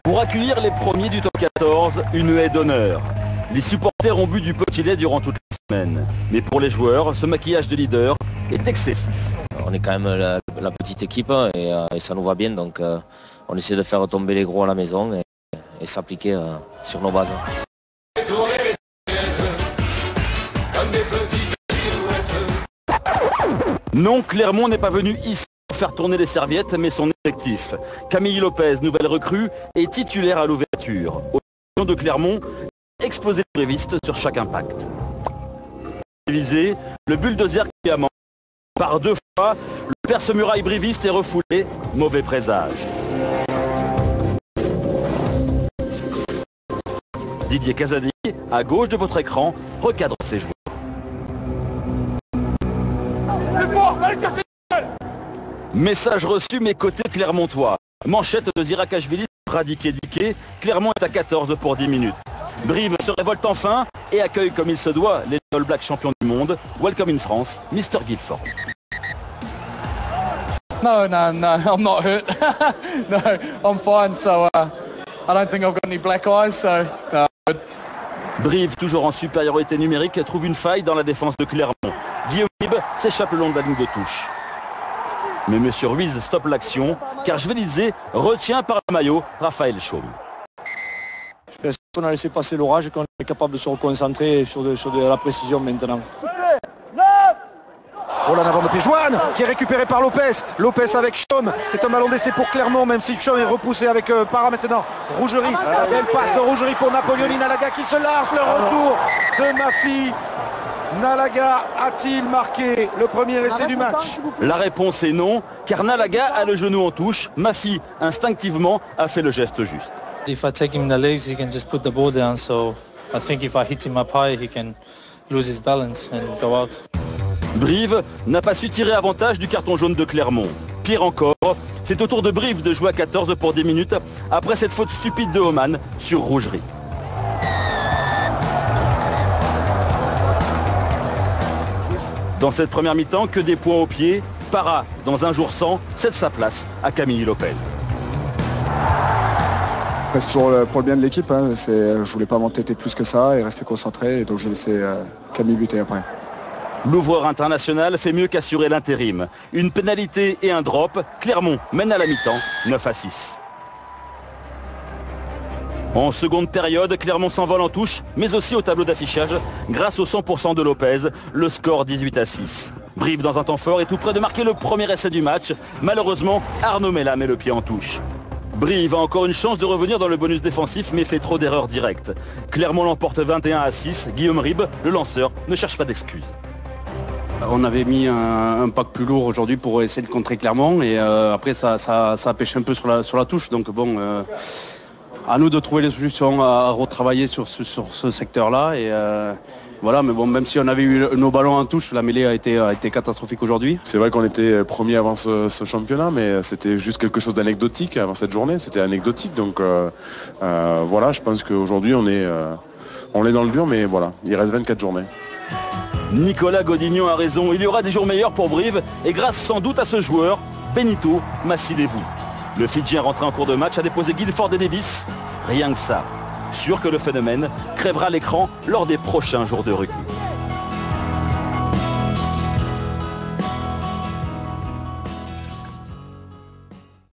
Pour accueillir les premiers du top 14, une haie d'honneur. Les supporters ont bu du petit lait durant toute la semaine. Mais pour les joueurs, ce maquillage de leader est excessif. On est quand même la petite équipe et ça nous va bien, donc on essaie de faire tomber les gros à la maison et s'appliquer sur nos bases. Non, Clermont n'est pas venu ici pour faire tourner les serviettes, mais son effectif. Camille Lopez, nouvelle recrue, est titulaire à l'ouverture. Au de Clermont, exploser les brévistes sur chaque impact. Visé, le bulldozer qui a manqué. Par 2 fois, le perce-muraille briviste est refoulé. Mauvais présage. Didier Casadi, à gauche de votre écran, recadre ses joueurs. Message reçu, mais côté clermontois. Manchette de Zirakashvili, Radike-Dike. Clermont est à 14 pour 10 minutes. Brive se révolte enfin et accueille comme il se doit les All Blacks champions du monde. Welcome in France, Mr. Guilford. No, I'm not hurt. No, I'm fine. So I don't think I've got any black eyes. So good. Brive, toujours en supériorité numérique, trouve une faille dans la défense de Clermont. Guillaume Ribes s'échappe le long de la ligne de touche. Mais M. Ruiz stoppe l'action, car Jvelidze retient par le maillot Raphaël Chaume. J'espère qu'on a laissé passer l'orage et qu'on est capable de se reconcentrer sur de la précision maintenant. Oh là, un avant de Péjouane qui est récupéré par Lopez. Lopez avec Chaume. C'est un ballon d'essai pour Clermont, même si Chaume est repoussé avec Para maintenant. Rougerie. Belle passe de Rougerie pour Napoleoni Nalaga qui se lance. Le retour de Mafi. Nalaga a-t-il marqué le premier essai du match? La réponse est non, car Nalaga a le genou en touche. Mafi, instinctivement, a fait le geste juste. If I take him in the legs, he can just put the ball down. So I think if I hit him up high, he can lose his balance and go out. Brive n'a pas su tirer avantage du carton jaune de Clermont. Pire encore, c'est au tour de Brive de jouer à 14 pour 10 minutes après cette faute stupide de Oman sur Rougerie. Dans cette première mi-temps, que des points au pied. Para, dans un jour sans, cède sa place à Camille Lopez. C'est toujours pour le bien de l'équipe. Hein. Je voulais pas m'entêter plus que ça et rester concentré. Et donc j'ai laissé Camille buter après. L'ouvreur international fait mieux qu'assurer l'intérim. Une pénalité et un drop. Clermont mène à la mi-temps, 9-6. En seconde période, Clermont s'envole en touche, mais aussi au tableau d'affichage, grâce au 100% de Lopez, le score 18-6. Brive dans un temps fort est tout près de marquer le premier essai du match. Malheureusement, Arnaud Mella met le pied en touche. Brive a encore une chance de revenir dans le bonus défensif, mais fait trop d'erreurs directes. Clermont l'emporte 21-6. Guillaume Ribes, le lanceur, ne cherche pas d'excuses. On avait mis un pack plus lourd aujourd'hui pour essayer de contrer Clermont et après ça a pêché un peu sur la touche. Donc bon, à nous de trouver les solutions à retravailler sur ce secteur-là. Et voilà, mais bon, même si on avait eu nos ballons en touche, la mêlée a été catastrophique aujourd'hui. C'est vrai qu'on était premier avant ce championnat, mais c'était juste quelque chose d'anecdotique avant cette journée. C'était anecdotique, donc voilà, je pense qu'aujourd'hui on est dans le dur, mais voilà, il reste 24 journées. Nicolas Godignon a raison, il y aura des jours meilleurs pour Brive et grâce sans doute à ce joueur, Benito Massilevou. Le Fidjien rentré en cours de match a déposé Guilford et Davis, rien que ça. Sûr que le phénomène crèvera l'écran lors des prochains jours de rugby.